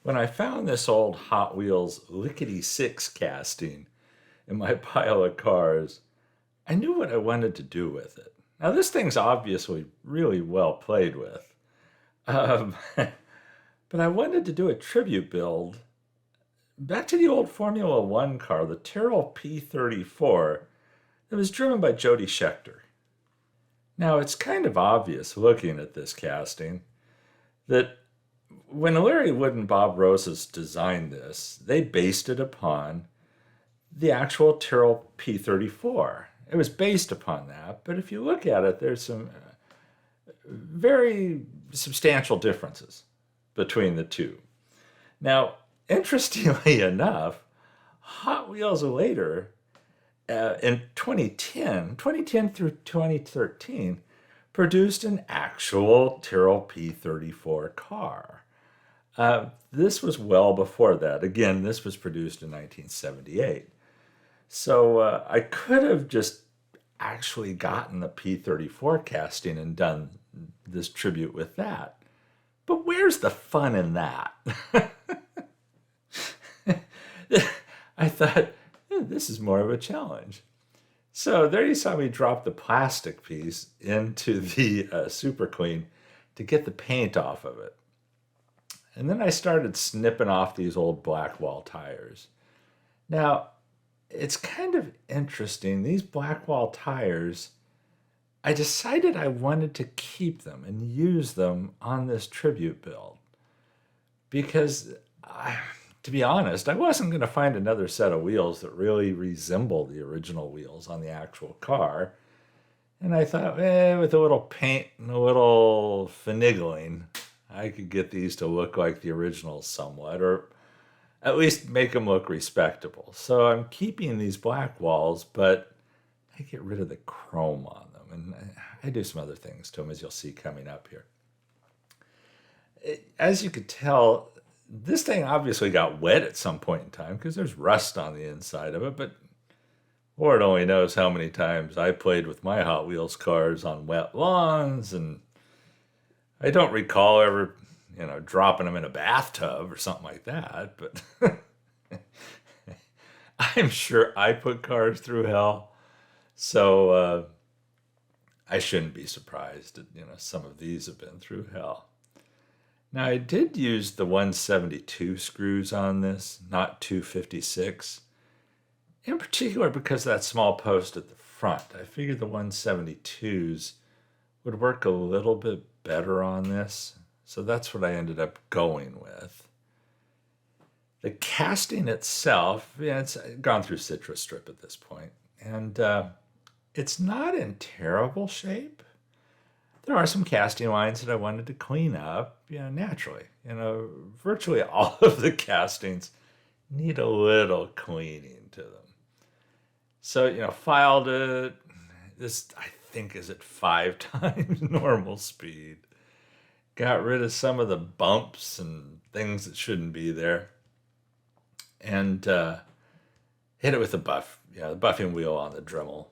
When I found this old Hot Wheels Lickety Six casting in my pile of cars, I knew what I wanted to do with it. Now, this thing's obviously really well played with, um, but I wanted to do a tribute build back to the old Formula One car, the Tyrrell P34, that was driven by Jody Scheckter. Now, it's kind of obvious looking at this casting that when Larry Wood and Bob Rosas designed this, they based it upon the actual Tyrrell P34. It was based upon that, but if you look at it, there's some very substantial differences between the two. Now, interestingly enough, Hot Wheels later, in 2010 through 2013, produced an actual Tyrrell P34 car. This was well before that. Again, this was produced in 1978. So I could have just actually gotten the P34 casting and done this tribute with that. But where's the fun in that? I thought, this is more of a challenge. So there you saw me drop the plastic piece into the Super Clean to get the paint off of it. And then I started snipping off these old Blackwall tires. Now, it's kind of interesting. These Blackwall tires, I decided I wanted to keep them and use them on this tribute build. Because, to be honest, I wasn't going to find another set of wheels that really resemble the original wheels on the actual car. And I thought, with a little paint and a little finagling, I could get these to look like the originals somewhat, or at least make them look respectable. So I'm keeping these black walls, but I get rid of the chrome on them. And I do some other things to them, as you'll see coming up here. As you could tell, this thing obviously got wet at some point in time because there's rust on the inside of it, but Lord only knows how many times I played with my Hot Wheels cars on wet lawns, and I don't recall ever, dropping them in a bathtub or something like that, but I'm sure I put cars through hell, so I shouldn't be surprised that, some of these have been through hell. Now, I did use the 172 screws on this, not 256, in particular because of that small post at the front. I figured the 172s would work a little bit better on this, so that's what I ended up going with. The casting itself, it's gone through citrus strip at this point, and it's not in terrible shape. There are some casting lines that I wanted to clean up, naturally. Virtually all of the castings need a little cleaning to them. So, filed it. This, I think, is at 5 times normal speed. Got rid of some of the bumps and things that shouldn't be there. And hit it with the the buffing wheel on the Dremel,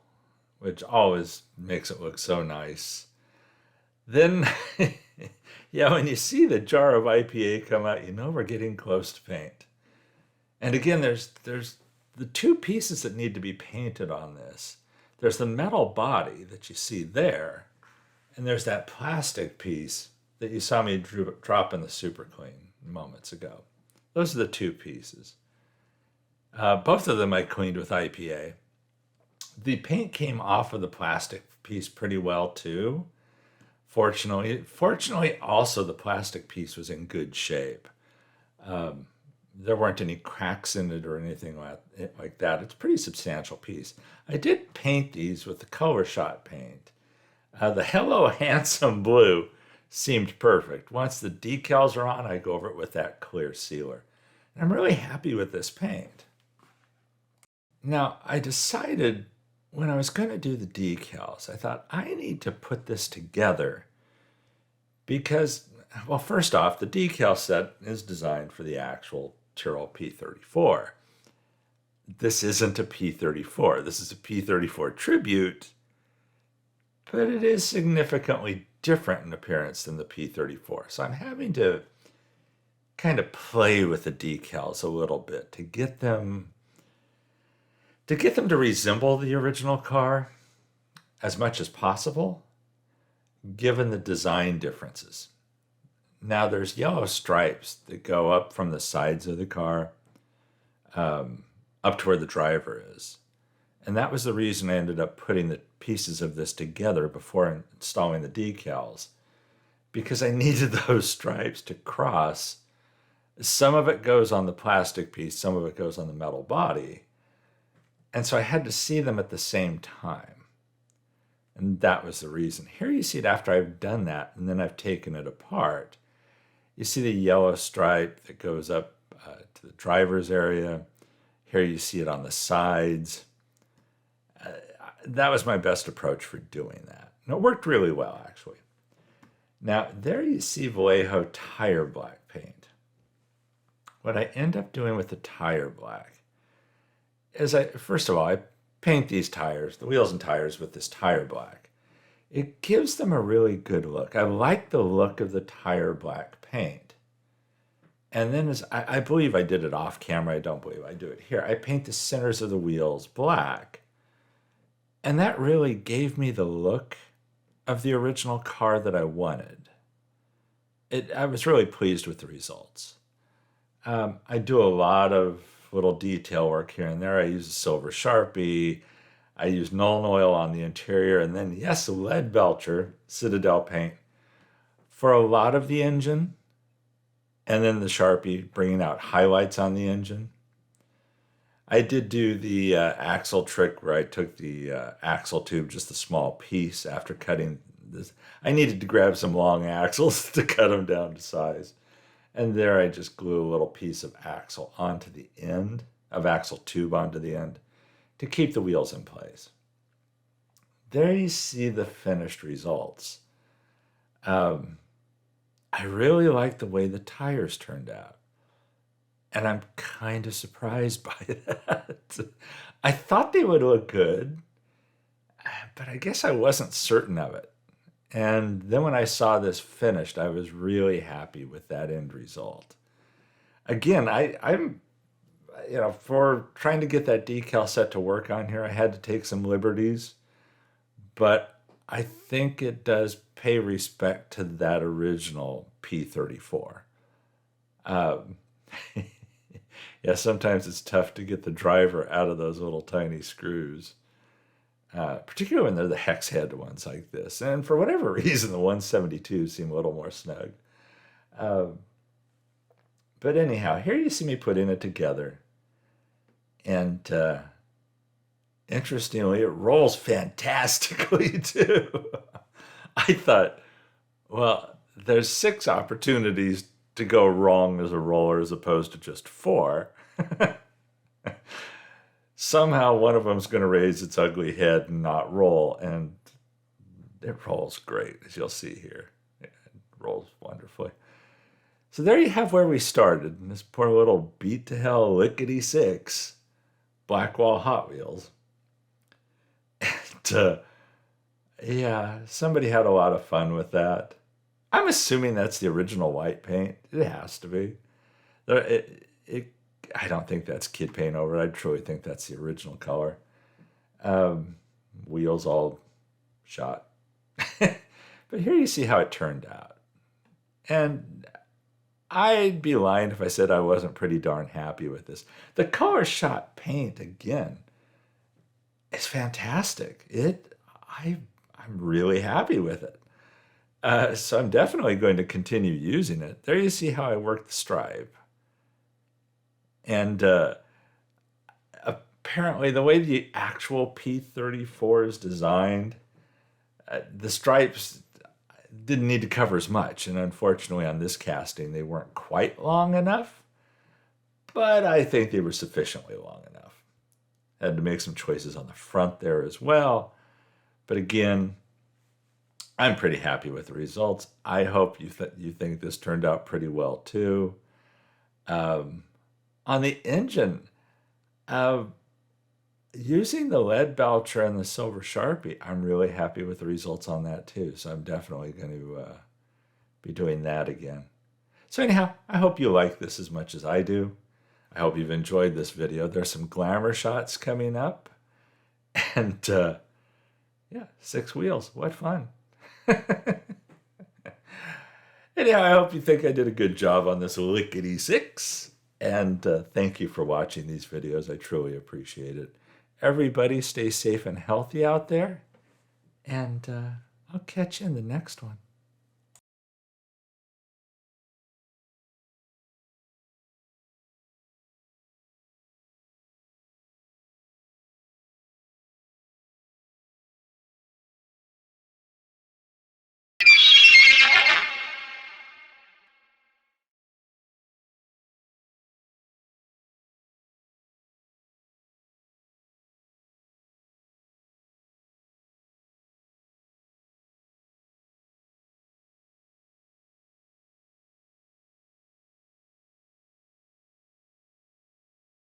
which always makes it look so nice. Then, when you see the jar of IPA come out, we're getting close to paint. And again, there's the two pieces that need to be painted on this. There's the metal body that you see there, and there's that plastic piece that you saw me drop in the Super Clean moments ago. Those are the two pieces. Both of them I cleaned with IPA. The paint came off of the plastic piece pretty well too. Fortunately, also the plastic piece was in good shape. There weren't any cracks in it or anything like that. It's a pretty substantial piece. I did paint these with the Color Shot paint. The Hello Handsome Blue seemed perfect. Once the decals are on, I go over it with that clear sealer. And I'm really happy with this paint. Now, I decided when I was going to do the decals, I thought I need to put this together because, well, first off, the decal set is designed for the actual Tyrrell P34. This isn't a P34. This is a P34 tribute, but it is significantly different in appearance than the P34. So I'm having to kind of play with the decals a little bit to get them to resemble the original car as much as possible, given the design differences. Now there's yellow stripes that go up from the sides of the car up to where the driver is. And that was the reason I ended up putting the pieces of this together before installing the decals, because I needed those stripes to cross. Some of it goes on the plastic piece, some of it goes on the metal body. And so I had to see them at the same time. And that was the reason. Here you see it after I've done that, and then I've taken it apart. You see the yellow stripe that goes up to the driver's area. Here you see it on the sides. That was my best approach for doing that. And it worked really well, actually. Now, there you see Vallejo tire black paint. What I end up doing with the tire black is first of all, I paint these tires, the wheels and tires, with this tire black. It gives them a really good look. I like the look of the tire black paint. And then I believe I did it off camera. I don't believe I do it here. I paint the centers of the wheels black. And that really gave me the look of the original car that I wanted. I was really pleased with the results. I do a lot of little detail work here and there. I use a silver Sharpie. I use Nuln Oil on the interior. And then, yes, a lead belcher, Citadel paint, for a lot of the engine. And then the Sharpie bringing out highlights on the engine. I did do the axle trick where I took the axle tube, just a small piece, after cutting this. I needed to grab some long axles to cut them down to size. And there I just glue a little piece of axle onto the end, of axle tube onto the end, to keep the wheels in place. There you see the finished results. I really like the way the tires turned out. And I'm kind of surprised by that. I thought they would look good, but I guess I wasn't certain of it. And then when I saw this finished, I was really happy with that end result. Again, I'm for trying to get that decal set to work on here, I had to take some liberties, but I think it does pay respect to that original P34. Yeah, sometimes it's tough to get the driver out of those little tiny screws, particularly when they're the hex head ones like this. And for whatever reason, the 172 seem a little more snug. But anyhow, here you see me putting it together. And interestingly, it rolls fantastically too. I thought, well, there's 6 opportunities to go wrong as a roller as opposed to just 4. Somehow one of them's going to raise its ugly head and not roll, and it rolls great, as you'll see here. It rolls wonderfully. So there you have where we started, in this poor little beat to hell Lickety Six Blackwall Hot Wheels. And yeah, somebody had a lot of fun with that. I'm assuming that's the original white paint. It has to be. I don't think that's kid paint over it. I truly think that's the original color. Wheels all shot. But here you see how it turned out. And I'd be lying if I said I wasn't pretty darn happy with this. The color shot paint, again, is fantastic. I'm really happy with it. So I'm definitely going to continue using it. There you see how I work the stripe. And apparently the way the actual P34 is designed, the stripes didn't need to cover as much. And unfortunately on this casting, they weren't quite long enough. But I think they were sufficiently long enough. Had to make some choices on the front there as well. But again, I'm pretty happy with the results. I hope you think this turned out pretty well too. On the engine, using the lead belcher and the silver Sharpie, I'm really happy with the results on that too. So I'm definitely going to be doing that again. So anyhow, I hope you like this as much as I do. I hope you've enjoyed this video. There's some glamour shots coming up. And yeah, 6 wheels. What fun. Anyhow, I hope you think I did a good job on this Lickety Six. And thank you for watching these videos. I truly appreciate it. Everybody stay safe and healthy out there. And I'll catch you in the next one.